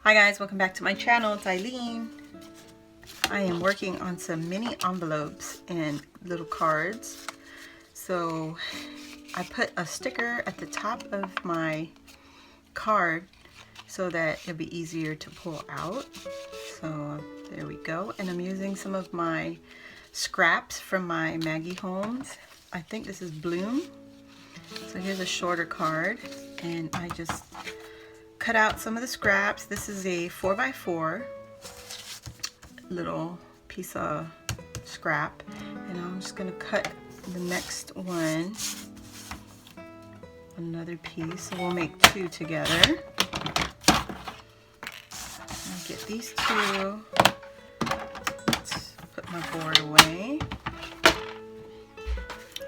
Hi guys, welcome back to my channel. It's Eileen. I am working on some mini envelopes and little cards. So I put a sticker at the top of my card so that it'll be easier to pull out. So there we go. And I'm using some of my scraps from my Maggie Holmes. I think this is Bloom. So here's a shorter card, and I just cut out some of the scraps. This is a 4x4 little piece of scrap, and I'm just going to cut the next one, another piece, so we'll make two together. I'll get these two. Let's put my board away.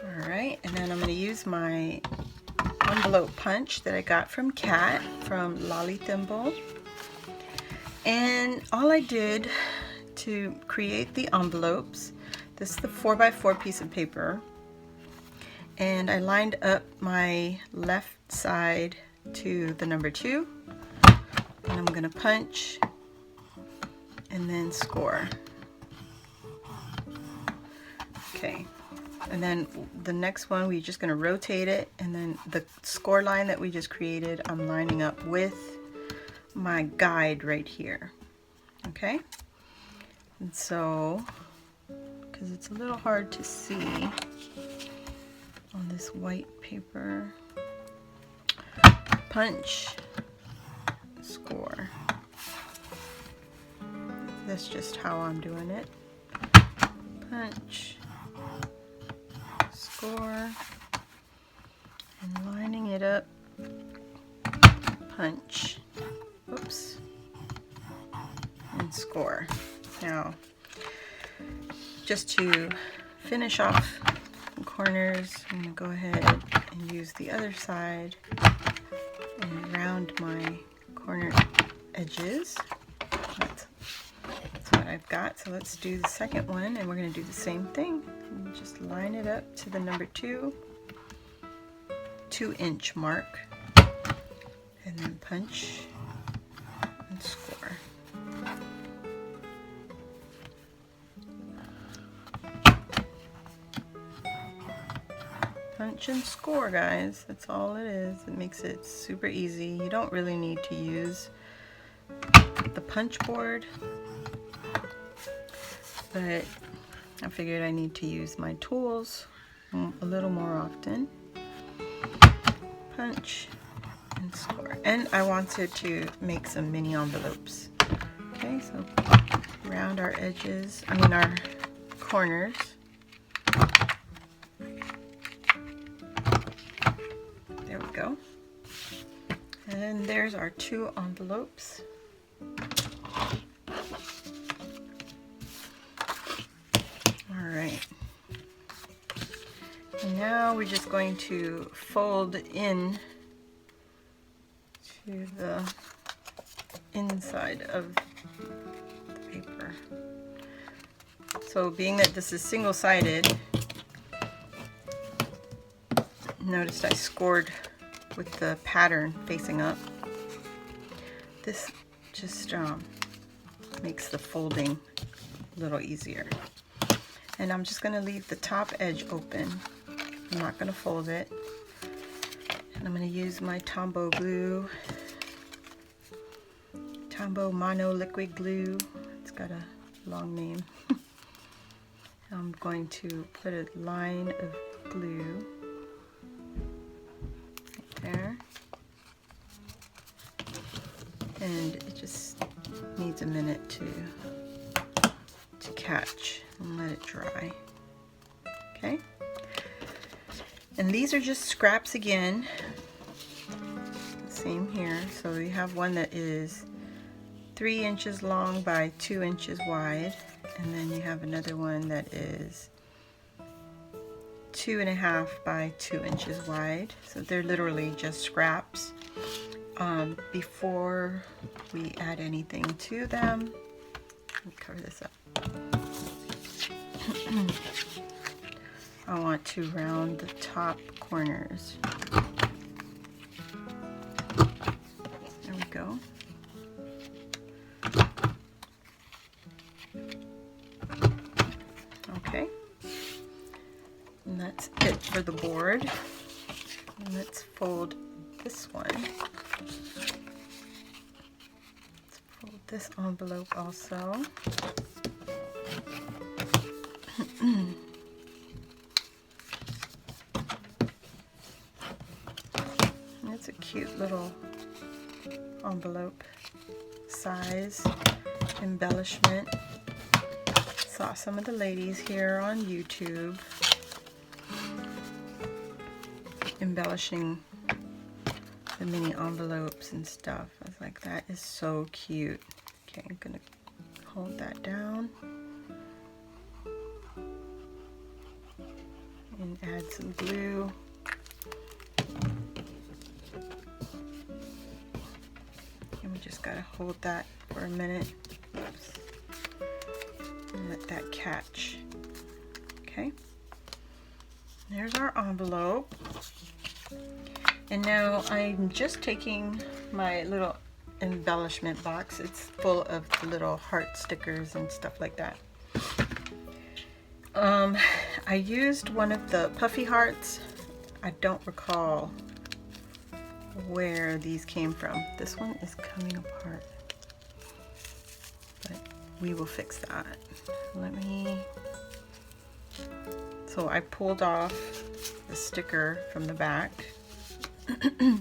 Alright, and then I'm going to use my envelope punch that I got from Kat from Lolly Thimble. And all I did to create the envelopes, this is the 4x4 piece of paper, and I lined up my left side to the number 2, and I'm going to punch and then score. Okay. And then the next one, we're just going to rotate it, and then the score line that we just created, I'm lining up with my guide right here. Okay? And so, because it's a little hard to see on this white paper, punch, score. That's just how I'm doing it. Punch, score, and lining it up, punch, oops, and score. Now, just to finish off the corners, I'm going to go ahead and use the other side and round my corner edges. That's what I've got. So let's do the second one, and we're going to do the same thing. And just line it up to the number 2-inch mark, and then punch and score. Punch and score, guys. That's all it is. It makes it super easy. You don't really need to use the punch board, but I figured I need to use my tools a little more often. Punch and score. And I wanted to make some mini envelopes. Okay, so round our edges, our corners. There we go. And there's our 2 envelopes. Alright. And now we're just going to fold in to the inside of the paper. So being that this is single-sided, notice I scored with the pattern facing up. This just makes the folding a little easier. And I'm just going to leave the top edge open. I'm not going to fold it. And I'm going to use my Tombow glue. Tombow Mono Liquid Glue. It's got a long name. I'm going to put a line of glue right there. And it just needs a minute to catch and let it dry. Okay? And these are just scraps again. Same here. So you have one that is 3 inches long by 2 inches wide, and then you have another one that is 2.5 by 2 inches wide. So they're literally just scraps. Before we add anything to them, let me cover this up. I want to round the top corners. There we go. that's it for the board. And let's fold this one. Let's fold this envelope also. It's a cute little envelope size embellishment. Saw some of the ladies here on YouTube embellishing the mini envelopes and stuff. I was like, that is so cute. Okay, I'm gonna hold that down and add some glue. And we just gotta hold that for a minute. Oops. And let that catch. Okay. There's our envelope. And now I'm just taking my little embellishment box. It's full of little heart stickers and stuff like that. I used one of the puffy hearts. I don't recall where these came from. This one is coming apart, but we will fix that. So I pulled off the sticker from the back. So you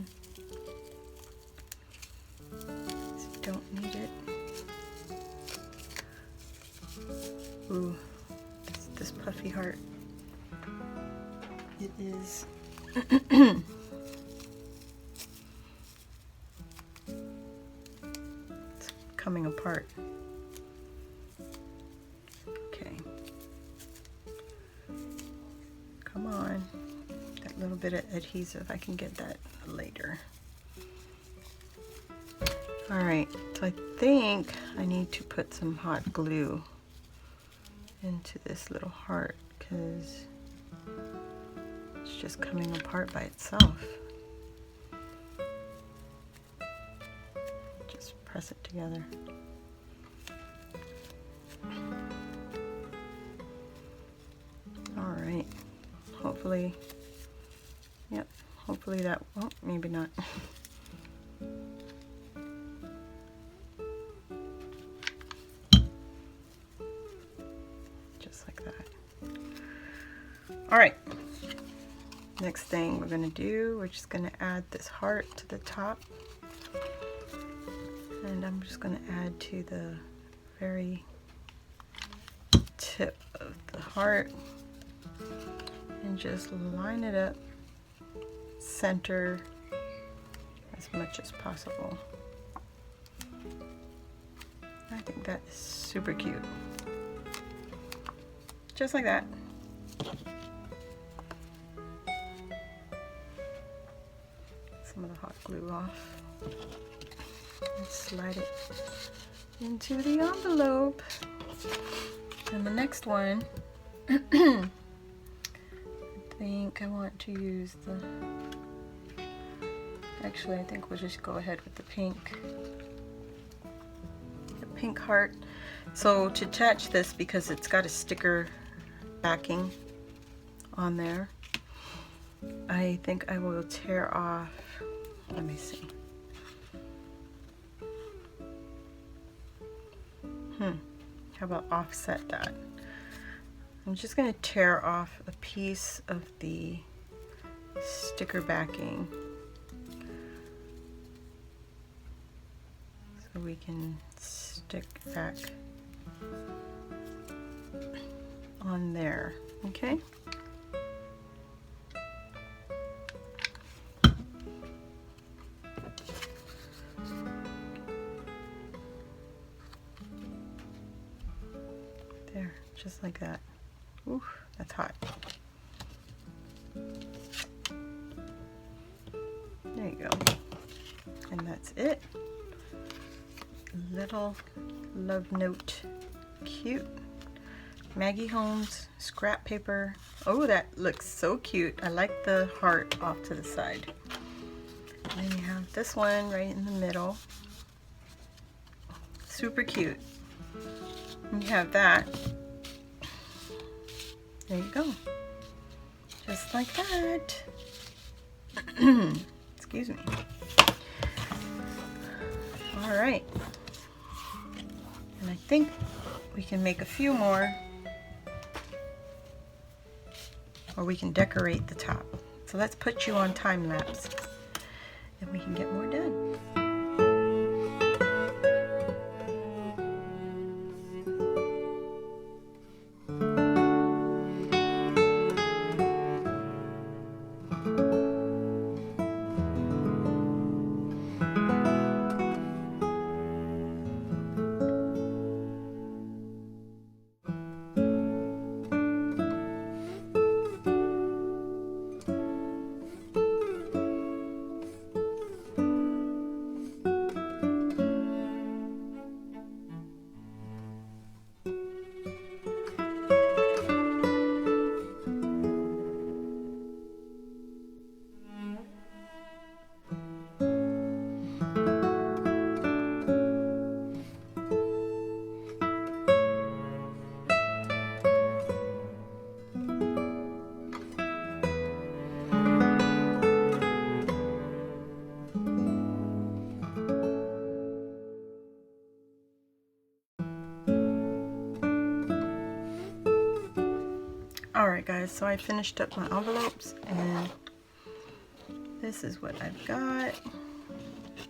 don't need it. Ooh, this puffy heart. It is it's coming apart. Okay. Come on. That little bit of adhesive, I can get that later. Alright, so I think I need to put some hot glue into this little heart because it's just coming apart by itself. Just press it together. Alright, hopefully, yep, hopefully that, oh, maybe not. Just like that. Alright. Next thing we're going to do, we're just going to add this heart to the top. And I'm just going to add to the very tip of the heart. And just line it up center as much as possible. I think that is super cute. Just like that. Some of the hot glue off. And slide it into the envelope. And the next one, I think I want to use the, actually I think we'll just go ahead with the pink heart. So to attach this, because it's got a sticker backing on there, I think I will tear off, let me see. How about offset that? I'm just going to tear off a piece of the sticker backing so we can stick back on there, okay? There, just like that. Ooh, that's hot. There you go. And that's it. Little love note. Cute. Maggie Holmes scrap paper. Oh, that looks so cute. I like the heart off to the side. And then you have this one right in the middle. Super cute. And you have that. There you go. Just like that. Excuse me. All right. And I think we can make a few more, or we can decorate the top. So let's put you on time lapse and we can get more done. Alright guys, so I finished up my envelopes and this is what I've got.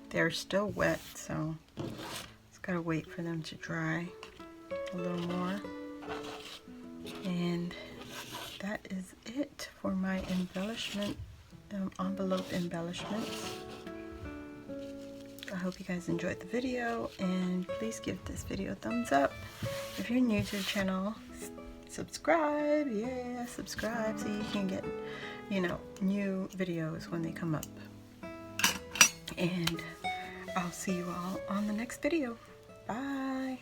They're still wet, so just gotta wait for them to dry a little more. And that is it for my embellishment, envelope embellishments. I hope you guys enjoyed the video, and please give this video a thumbs up. If you're new to the channel, subscribe, yeah, subscribe so you can get, you know, new videos when they come up. And I'll see you all on the next video. Bye.